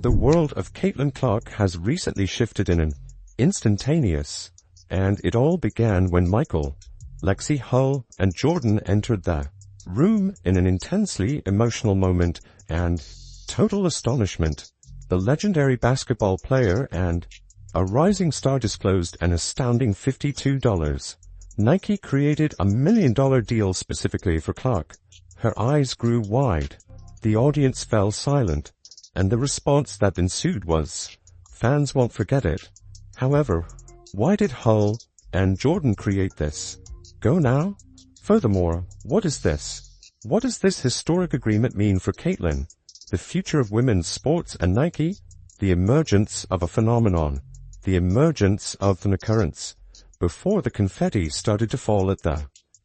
The world of Caitlin Clark has recently shifted in an instantaneous, and it all began when Michael, Lexie Hull, and Jordan entered the room in an intensely emotional moment and total astonishment. The legendary basketball player and a rising star disclosed an astounding $52. Nike created a $1 million deal specifically for Clark. Her eyes grew wide. The audience fell silent, and the response that ensued was, "Fans won't forget it." However, why did Hull and Jordan create this? Go now? Furthermore, what is this? What does this historic agreement mean for Caitlin, the future of women's sports, and Nike? The emergence of a phenomenon. The emergence of an occurrence. Before the confetti started to fall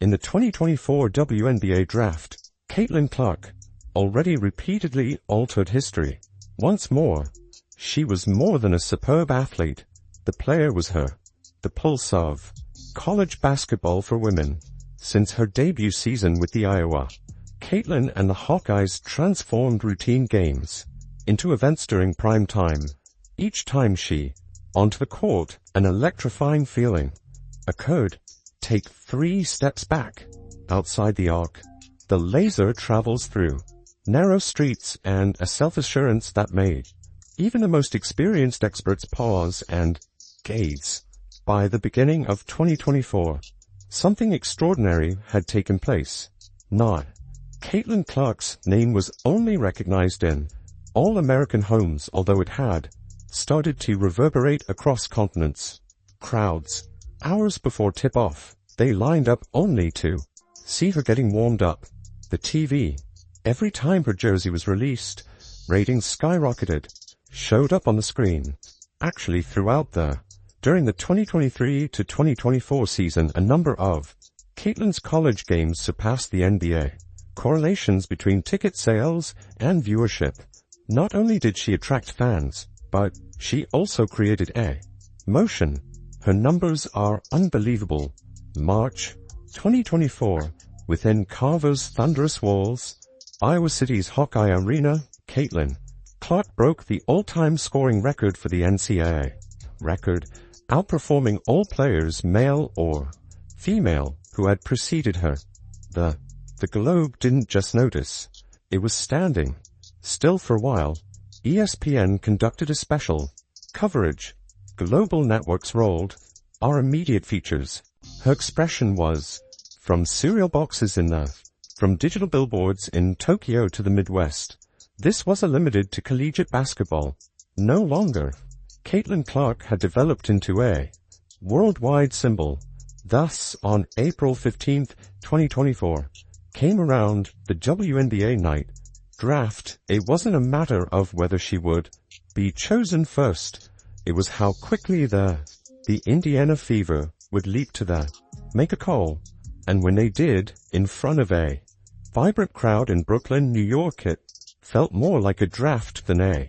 in the 2024 WNBA draft, Caitlin Clark already repeatedly altered history. Once more, she was more than a superb athlete. The player was her, the pulse of college basketball for women. Since her debut season with the Iowa, Caitlin and the Hawkeyes transformed routine games into events during prime time. Each time she onto the court, an electrifying feeling occurred. Take 3 steps back. Outside the arc, the laser travels through narrow streets, and a self-assurance that made even the most experienced experts pause and gaze. By the beginning of 2024, something extraordinary had taken place. Not Caitlin Clark's name was only recognized in all-American homes, although it had started to reverberate across continents. Crowds, hours before tip-off, they lined up only to see her getting warmed up. The TV, every time her jersey was released, ratings skyrocketed, showed up on the screen. Actually, during the 2023 to 2024 season, a number of Caitlin's college games surpassed the NBA. Correlations between ticket sales and viewership. Not only did she attract fans, but she also created a motion. Her numbers are unbelievable. March 2024, within Carver's thunderous walls, Iowa City's Hawkeye Arena, Caitlin Clark broke the all-time scoring record for the NCAA record, outperforming all players, male or female, who had preceded her. The globe didn't just notice. It was standing still for a while. ESPN conducted a special coverage. Global networks rolled our immediate features. Her expression was, from cereal boxes from digital billboards in Tokyo to the Midwest. This wasn't limited to collegiate basketball. No longer. Caitlin Clark had developed into a worldwide symbol. Thus, on April 15, 2024, came around the WNBA night draft. It wasn't a matter of whether she would be chosen first. It was how quickly the Indiana Fever would leap to make a call. And when they did, in front of a vibrant crowd in Brooklyn, New York, it felt more like a draft than a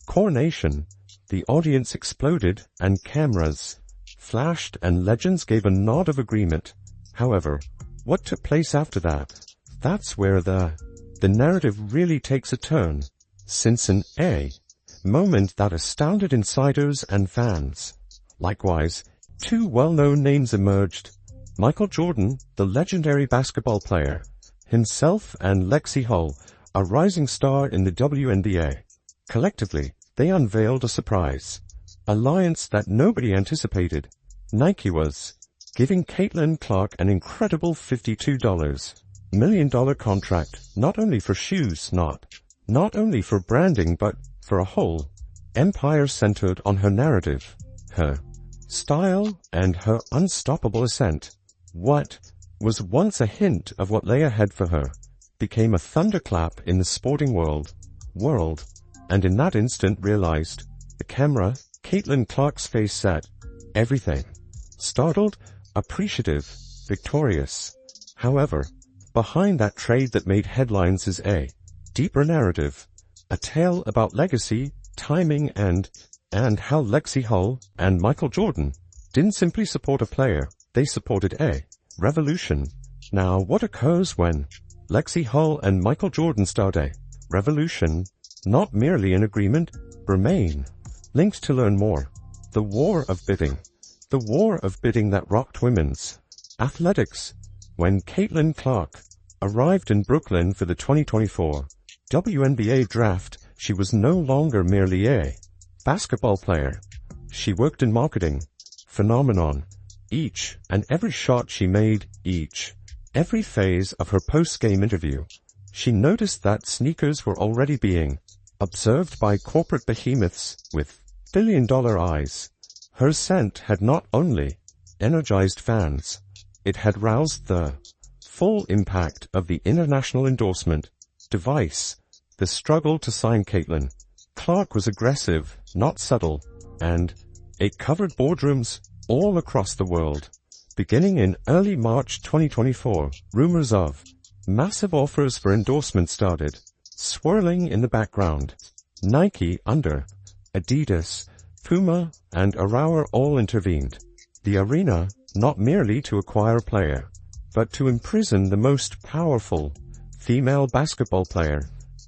coronation. The audience exploded, and cameras flashed, and legends gave a nod of agreement. However, what took place after that? That's where the narrative really takes a turn. Since an A moment that astounded insiders and fans. Likewise, 2 well-known names emerged. Michael Jordan, the legendary basketball player, himself, and Lexie Hull, a rising star in the WNBA. Collectively, they unveiled a surprise alliance that nobody anticipated. Nike was giving Caitlin Clark an incredible $52 million contract, not only for shoes, not only for branding, but for a whole empire centered on her narrative, her style, and her unstoppable ascent. What was once a hint of what lay ahead for her became a thunderclap in the sporting world, and in that instant realized the camera. Caitlin Clark's face said everything. Startled, appreciative, victorious. However, behind that trade that made headlines is a deeper narrative, a tale about legacy, timing, and how Lexie Hull and Michael Jordan didn't simply support a player, they supported a revolution. Now, what occurs when Lexie Hull and Michael Jordan start a revolution? not merely an agreement, remain. Links to learn more. The War of Bidding. The war of bidding that rocked women's athletics. When Caitlin Clark arrived in Brooklyn for the 2024 WNBA draft, she was no longer merely a basketball player. She worked in marketing. Phenomenon. Each and every shot she made, every phase of her post-game interview, she noticed that sneakers were already being observed by corporate behemoths with billion-dollar eyes. Her scent had not only energized fans, it had roused the full impact of the international endorsement device. The struggle to sign Caitlin Clark was aggressive, not subtle, and it covered boardrooms all across the world. Beginning in early March 2024, rumors of massive offers for endorsement started swirling in the background. Nike, under Adidas, Puma, and Arour all intervened. The arena, not merely to acquire a player, but to imprison the most powerful female basketball player.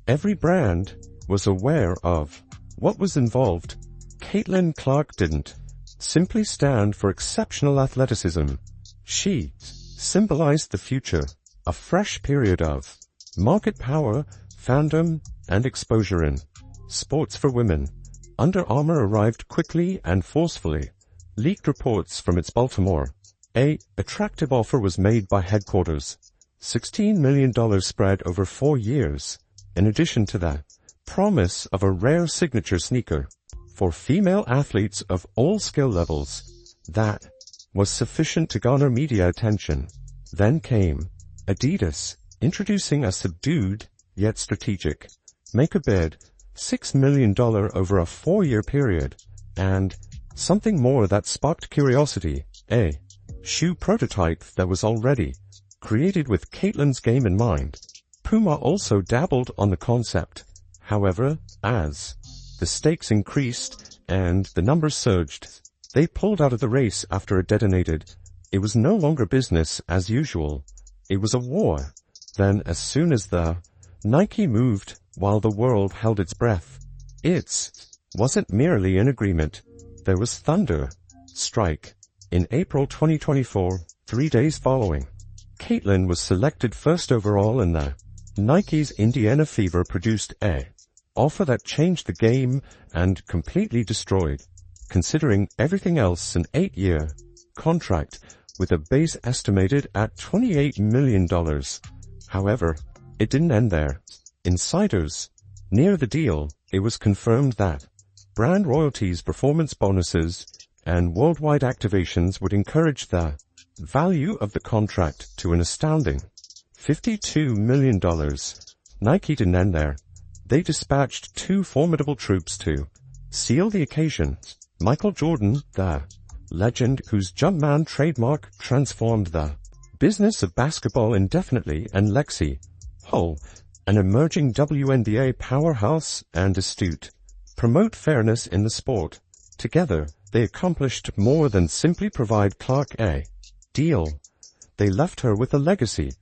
Every brand was aware of what was involved. Caitlin Clark didn't simply stand for exceptional athleticism. She symbolized the future, a fresh period of market power, fandom, and exposure in sports for women. Under Armour arrived quickly and forcefully. Leaked reports from its Baltimore A attractive offer was made by headquarters. $16 million spread over 4 years. In addition to that, promise of a rare signature sneaker for female athletes of all skill levels that was sufficient to garner media attention. Then came Adidas, introducing a subdued yet strategic make a bid, $6 million over a 4-year period, and something more that sparked curiosity, a shoe prototype that was already created with Caitlin's game in mind. Puma also dabbled on the concept. However, as the stakes increased and the numbers surged, they pulled out of the race after it detonated. It was no longer business as usual. It was a war. Then, as soon as the Nike moved, while the world held its breath, it wasn't merely an agreement. There was thunder strike. In April 2024, 3 days following, Caitlin was selected first overall in the Nike's Indiana Fever produced a offer that changed the game and completely destroyed, considering everything else, an 8-year contract with a base estimated at $28 million. However, it didn't end there. Insiders near the deal, it was confirmed that brand royalties, performance bonuses, and worldwide activations would encourage the value of the contract to an astounding $52 million. Nike didn't end there. They dispatched 2 formidable troops to seal the occasion. Michael Jordan, the legend whose Jumpman trademark transformed the business of basketball indefinitely, and Lexie, an emerging WNBA powerhouse and astute promote fairness in the sport. Together, they accomplished more than simply provide Clark a deal. They left her with a legacy.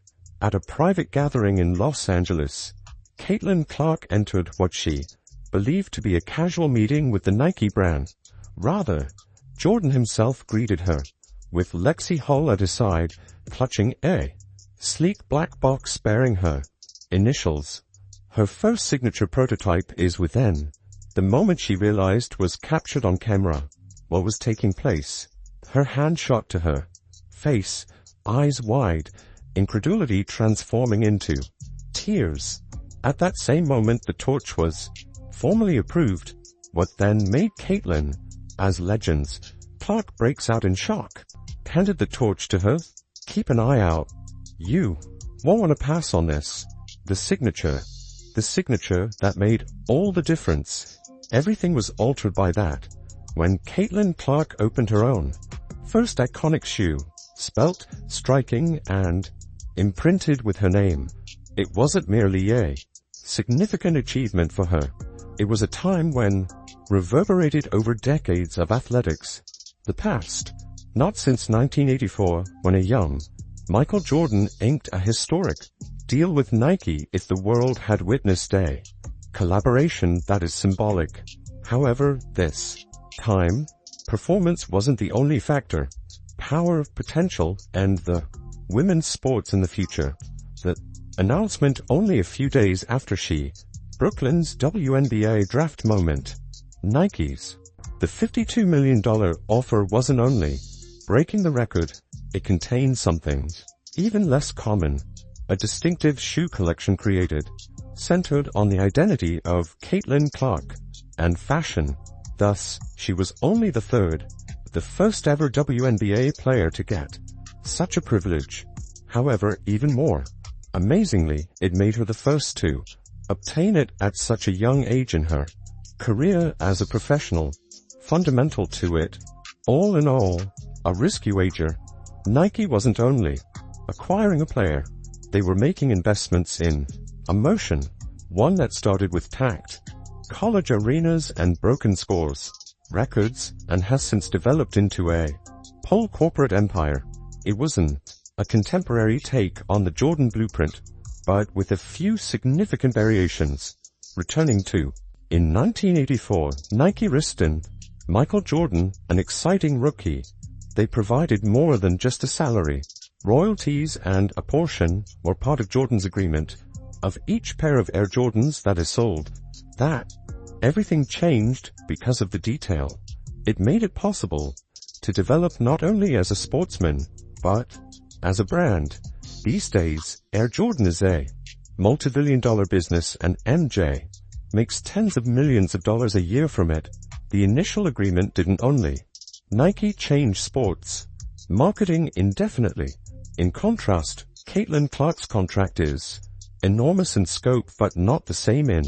At a private gathering in Los Angeles, Caitlin Clark entered what she believed to be a casual meeting with the Nike brand. Rather, Jordan himself greeted her, with Lexie Hull at his side, clutching a sleek black box bearing her initials. Her first signature prototype is within. The moment she realized was captured on camera what was taking place. Her hand shot to her face, eyes wide, incredulity transforming into tears. At that same moment the torch was formally approved. What then made Caitlin, as legends, Clark breaks out in shock, handed the torch to her. Keep an eye out. You won't want to pass on this. The signature that made all the difference. Everything was altered by that. When Caitlin Clark opened her own first iconic shoe, spelt, striking, and imprinted with her name, it wasn't merely a significant achievement for her. It was a time when reverberated over decades of athletics. The past, not since 1984, when a young Michael Jordan inked a historic deal with Nike. If the world had witnessed a collaboration that is symbolic. However, this time, performance wasn't the only factor. Power of potential and the women's sports in the future. The announcement only a few days after Brooklyn's WNBA draft moment. Nike's. The $52 million offer wasn't only breaking the record, it contained something even less common. A distinctive shoe collection created, centered on the identity of Caitlin Clark and fashion. Thus, she was only the first ever WNBA player to get such a privilege. However, even more amazingly, it made her the first to obtain it at such a young age in her career as a professional. Fundamental to it, all in all, a risky wager. Nike wasn't only acquiring a player, they were making investments in a motion, one that started with tact, college arenas and broken scores, records, and has since developed into a whole corporate empire. It wasn't a contemporary take on the Jordan blueprint, but with a few significant variations. Returning to, in 1984, Nike risked in Michael Jordan, an exciting rookie. They provided more than just a salary. Royalties and a portion were part of Jordan's agreement of each pair of Air Jordans that is sold. That everything changed because of the detail. It made it possible to develop not only as a sportsman, but as a brand. These days, Air Jordan is a multi-billion-dollar business and MJ makes tens of millions of dollars a year from it. The initial agreement didn't only Nike change sports marketing indefinitely. In contrast, Caitlin Clark's contract is enormous in scope but not the same in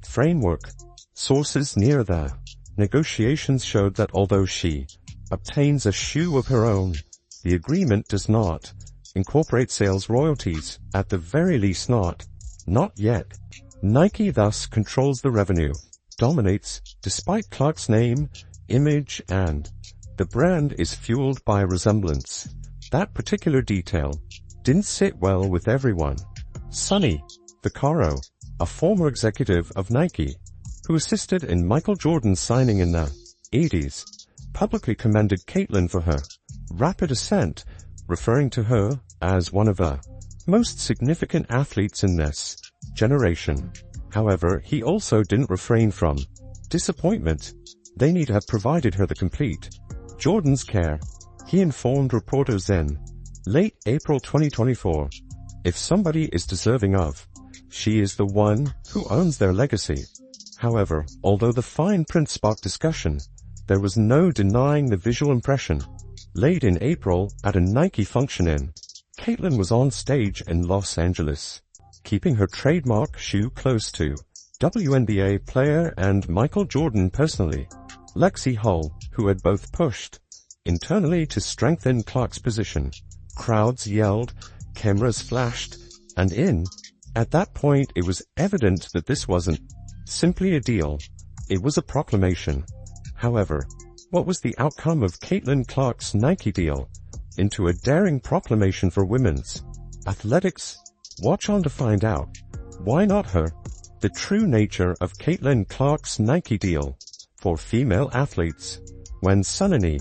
framework. Sources near the negotiations showed that although she obtains a shoe of her own, the agreement does not incorporate sales royalties, at the very least not yet. Nike thus controls the revenue, dominates, despite Clark's name, image, and the brand is fueled by resemblance. That particular detail didn't sit well with everyone. Sonny Vaccaro, a former executive of Nike, who assisted in Michael Jordan's signing in the 80s, publicly commended Caitlin for her rapid ascent, referring to her as one of the most significant athletes in this generation. However, he also didn't refrain from disappointment. They need to have provided her the complete Jordan's care. He informed reporters in late April 2024, if somebody is deserving of, she is the one who owns their legacy. However, although the fine print sparked discussion, there was no denying the visual impression. Late in April, at a Nike function in, Caitlin was on stage in Los Angeles, keeping her trademark shoe close to WNBA player and Michael Jordan personally, Lexie, who had both pushed internally to strengthen Clark's position. Crowds yelled, cameras flashed, and at that point it was evident that this wasn't simply a deal, it was a proclamation. However, what was the outcome of Caitlin Clark's Nike deal into a daring proclamation for women's athletics? Watch on to find out. Why not her? The true nature of Caitlin Clark's Nike deal for female athletes. When Sonny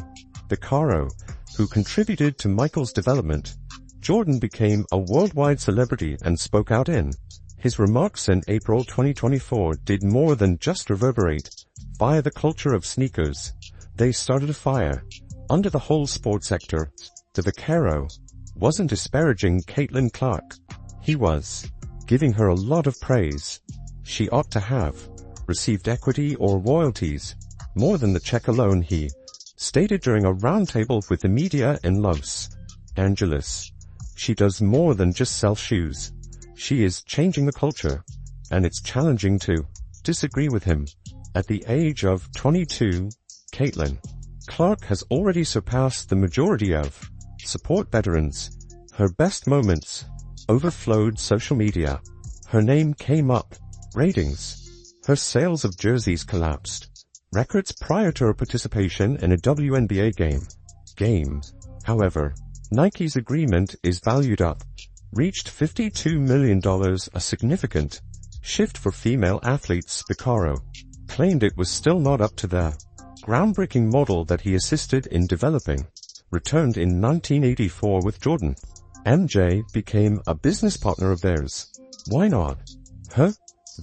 Vaccaro, who contributed to Michael's development, Jordan became a worldwide celebrity and spoke out in his remarks in April 2024 did more than just reverberate via the culture of sneakers. They started a fire under the whole sports sector. The Vaccaro wasn't disparaging Caitlin Clark. He was giving her a lot of praise. She ought to have received equity or royalties, more than the check alone, he stated during a roundtable with the media in Los Angeles. She does more than just sell shoes. She is changing the culture, and it's challenging to disagree with him. At the age of 22, Caitlin Clark has already surpassed the majority of support veterans. Her best moments overflowed social media. Her name came up ratings. Her sales of jerseys collapsed records prior to her participation in a WNBA game. However, Nike's agreement is valued up, reached $52 million, a significant shift for female athletes. Beccaro claimed it was still not up to the groundbreaking model that he assisted in developing. Returned in 1984 with Jordan. MJ became a business partner of theirs. Why not? Huh?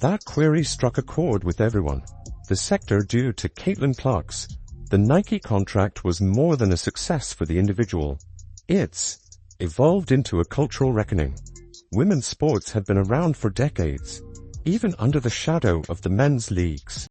That query struck a chord with everyone. The sector due to Caitlin Clark's. The Nike contract was more than a success for the individual. It's evolved into a cultural reckoning. Women's sports had been around for decades, even under the shadow of the men's leagues.